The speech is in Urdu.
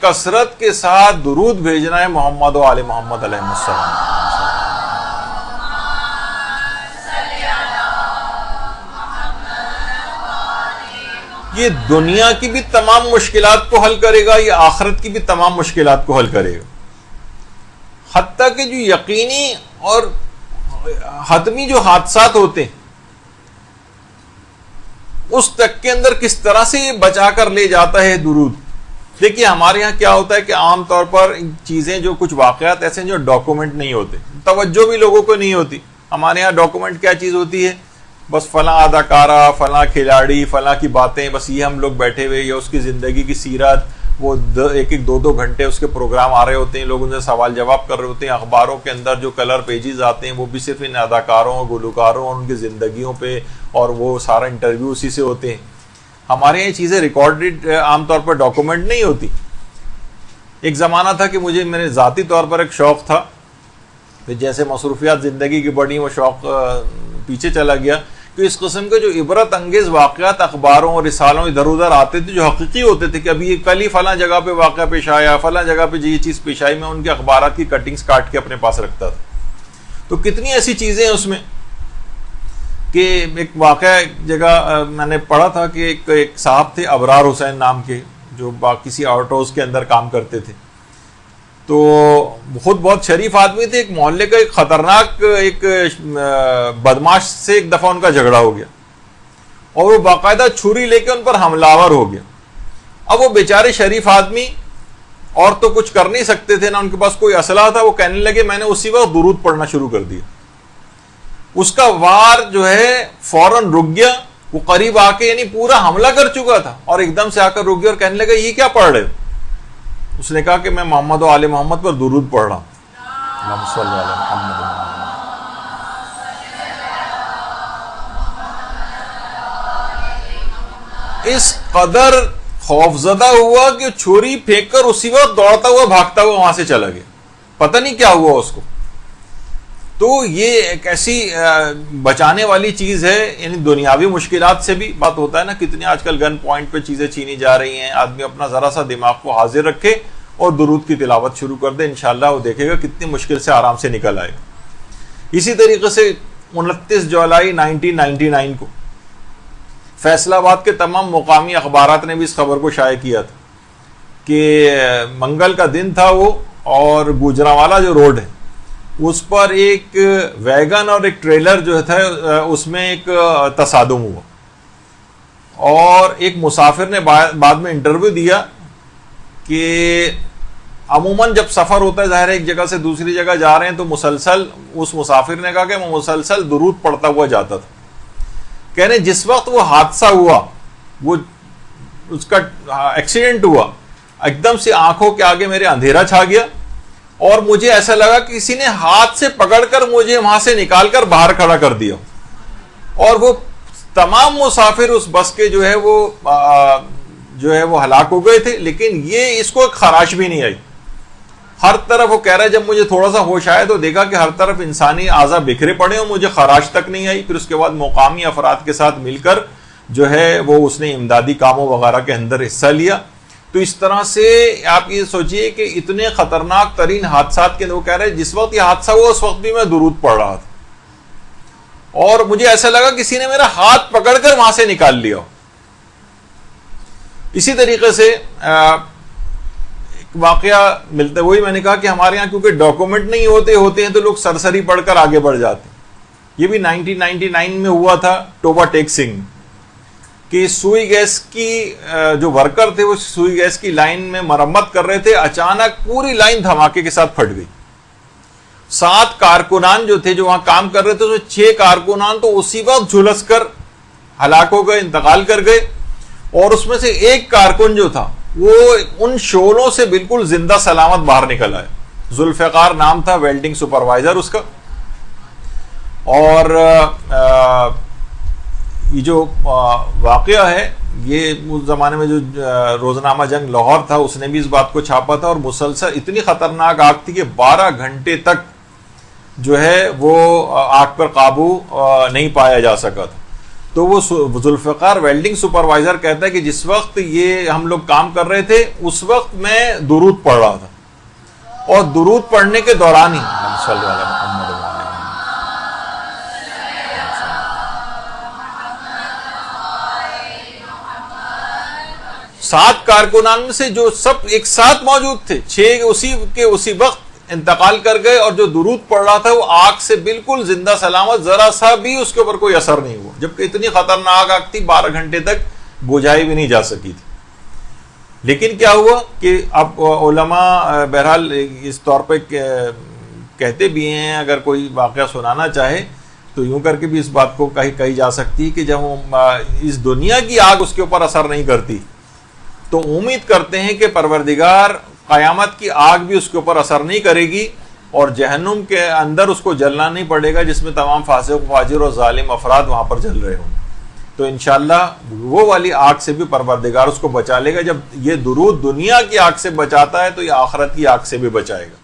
کثرت کے ساتھ درود بھیجنا ہے محمد و آل محمد علیہ السلام. یہ دنیا کی بھی تمام مشکلات کو حل کرے گا، یہ آخرت کی بھی تمام مشکلات کو حل کرے گا. حتیٰ کہ جو یقینی اور حتمی جو حادثات ہوتے ہیں اس تک کے اندر کس طرح سے یہ بچا کر لے جاتا ہے درود. دیکھیے ہمارے ہاں کیا ہوتا ہے کہ عام طور پر چیزیں جو کچھ واقعات ایسے ہیں جو ڈاکومنٹ نہیں ہوتے، توجہ بھی لوگوں کو نہیں ہوتی. ہمارے ہاں ڈاکومنٹ کیا چیز ہوتی ہے؟ بس فلاں اداکارہ، فلاں کھلاڑی، فلاں کی باتیں، بس یہ ہم لوگ بیٹھے ہوئے، یا اس کی زندگی کی سیرت، وہ ایک دو گھنٹے اس کے پروگرام آ رہے ہوتے ہیں، لوگ ان سے سوال جواب کر رہے ہوتے ہیں. اخباروں کے اندر جو کلر پیجز آتے ہیں وہ بھی صرف ان اداکاروں، گلوکاروں اور ان کی زندگیوں پہ، اور وہ سارا انٹرویو اسی سے ہوتے ہیں. ہمارے یہ چیزیں ریکارڈڈ عام طور پر ڈاکومنٹ نہیں ہوتی. ایک زمانہ تھا کہ مجھے میرے ذاتی طور پر ایک شوق تھا، پھر جیسے مصروفیات زندگی کی بڑی وہ شوق پیچھے چلا گیا کہ اس قسم کے جو عبرت انگیز واقعات اخباروں اور رسالوں ادھر ادھر آتے تھے جو حقیقی ہوتے تھے کہ ابھی یہ کل ہی فلاں جگہ پہ واقعہ پیش آیا، فلاں جگہ پہ یہ چیز پیش آئی، میں ان کے اخبارات کی کٹنگز کاٹ کے اپنے پاس رکھتا تھا. تو کتنی ایسی چیزیں ہیں اس میں کہ ایک واقعہ ایک جگہ میں نے پڑھا تھا کہ ایک صاحب تھے ابرار حسین نام کے، جو کسی آٹوز کے اندر کام کرتے تھے. تو خود بہت شریف آدمی تھے. ایک محلے کا ایک خطرناک ایک بدماش سے ایک دفعہ ان کا جھگڑا ہو گیا اور وہ باقاعدہ چھری لے کے ان پر حملہ آور ہو گیا. اب وہ بیچارے شریف آدمی اور تو کچھ کر نہیں سکتے تھے، نہ ان کے پاس کوئی اسلحہ تھا. وہ کہنے لگے میں نے اسی وقت درود پڑھنا شروع کر دیا. اس کا وار جو ہے فوراً رک گیا. وہ قریب آ کے یعنی پورا حملہ کر چکا تھا اور ایک دم سے آ کر رک گیا اور کہنے لگا یہ کیا پڑھ رہے ہو؟ اس نے کہا کہ میں محمد و آل محمد پر درود پڑھ رہا ہوں. اللہم صلی علی محمد. اس قدر خوفزدہ ہوا کہ چھری پھینک کر اسی وقت دوڑتا ہوا بھاگتا ہوا وہاں سے چلا گیا. پتہ نہیں کیا ہوا اس کو. تو یہ ایک ایسی بچانے والی چیز ہے. یعنی دنیاوی مشکلات سے بھی بات ہوتا ہے نا، کتنی آج کل گن پوائنٹ پہ چیزیں چھینی جا رہی ہیں. آدمی اپنا ذرا سا دماغ کو حاضر رکھے اور درود کی تلاوت شروع کر دے، انشاءاللہ وہ دیکھے گا کتنی مشکل سے آرام سے نکل آئے گا. اسی طریقے سے 29 جولائی 1999 کو فیصل آباد کے تمام مقامی اخبارات نے بھی اس خبر کو شائع کیا تھا کہ منگل کا دن تھا وہ، اور گوجرانوالا جو روڈ ہے اس پر ایک ویگن اور ایک ٹریلر جو تھا اس میں ایک تصادم ہوا. اور ایک مسافر نے بعد میں انٹرویو دیا کہ عموماً جب سفر ہوتا ہے ظاہر ہے ایک جگہ سے دوسری جگہ جا رہے ہیں تو مسلسل، اس مسافر نے کہا کہ وہ مسلسل درود پڑھتا ہوا جاتا تھا. کہنے جس وقت وہ حادثہ ہوا، وہ اس کا ایکسیڈنٹ ہوا، ایک دم سے آنکھوں کے آگے میرے اندھیرا چھا گیا اور مجھے ایسا لگا کہ کسی نے ہاتھ سے پکڑ کر مجھے وہاں سے نکال کر باہر کھڑا کر دیا. اور وہ تمام مسافر اس بس کے جو ہے وہ ہلاک ہو گئے تھے، لیکن یہ اس کو ایک خراش بھی نہیں آئی. ہر طرف وہ کہہ رہا ہے جب مجھے تھوڑا سا ہوش آیا تو دیکھا کہ ہر طرف انسانی اعضاء بکھرے پڑے اور مجھے خراش تک نہیں آئی. پھر اس کے بعد مقامی افراد کے ساتھ مل کر جو ہے وہ اس نے امدادی کاموں وغیرہ کے اندر حصہ لیا. تو اس طرح سے آپ یہ سوچئے کہ اتنے خطرناک ترین حادثات کے وہ کہہ رہے ہیں جس وقت یہ حادثہ ہوا اس وقت بھی میں درود پڑھ رہا تھا اور مجھے ایسا لگا کسی نے میرا ہاتھ پکڑ کر وہاں سے نکال لیا. اسی طریقے سے ایک واقعہ ملتا ہے، وہی میں نے کہا کہ ہمارے یہاں کیونکہ ڈاکومنٹ نہیں ہوتے ہیں تو لوگ سرسری پڑھ کر آگے بڑھ جاتے ہیں. یہ بھی 1999 میں ہوا تھا ٹوبا ٹیک سنگھ کہ سوئی گیس کی جو ورکر تھے وہ سوئی گیس کی لائن میں مرمت کر رہے تھے، اچانک پوری لائن دھماکے کے ساتھ پھٹ گئی. 7 کارکنان جو تھے جو وہاں کام کر رہے تھے، 6 کارکنان تو اسی وقت جھلس کر ہلاک ہو گئے، انتقال کر گئے. اور اس میں سے ایک کارکن جو تھا وہ ان شعلوں سے بالکل زندہ سلامت باہر نکل آئے. ذوالفقار نام تھا ویلڈنگ سپروائزر اس کا. اور یہ جو واقعہ ہے یہ اس زمانے میں جو روزنامہ جنگ لاہور تھا اس نے بھی اس بات کو چھاپا تھا. اور مسلسل اتنی خطرناک آگ تھی کہ 12 گھنٹے تک جو ہے وہ آگ پر قابو نہیں پایا جا سکا تھا. تو وہ ذوالفقار ویلڈنگ سپروائزر کہتا ہے کہ جس وقت یہ ہم لوگ کام کر رہے تھے اس وقت میں درود پڑھ رہا تھا، اور درود پڑھنے کے دوران ہی 7 کارکنان میں سے جو سب ایک ساتھ موجود تھے، 6 اسی وقت انتقال کر گئے، اور جو درود پڑھ رہا تھا وہ آگ سے بالکل زندہ سلامت، ذرا سا بھی اس کے اوپر کوئی اثر نہیں ہوا، جبکہ اتنی خطرناک آگ تھی 12 گھنٹے تک بجھائی بھی نہیں جا سکی تھی۔ لیکن کیا ہوا کہ اب علماء بہرحال اس طور پہ کہتے بھی ہیں، اگر کوئی واقعہ سنانا چاہے تو یوں کر کے بھی اس بات کو کہی جا سکتی کہ جب اس دنیا کی آگ اس کے اوپر اثر نہیں کرتی تو امید کرتے ہیں کہ پروردگار قیامت کی آگ بھی اس کے اوپر اثر نہیں کرے گی، اور جہنم کے اندر اس کو جلنا نہیں پڑے گا جس میں تمام فاسق فاجر اور ظالم افراد وہاں پر جل رہے ہوں۔ تو انشاءاللہ وہ والی آگ سے بھی پروردگار اس کو بچا لے گا۔ جب یہ درود دنیا کی آگ سے بچاتا ہے تو یہ آخرت کی آگ سے بھی بچائے گا۔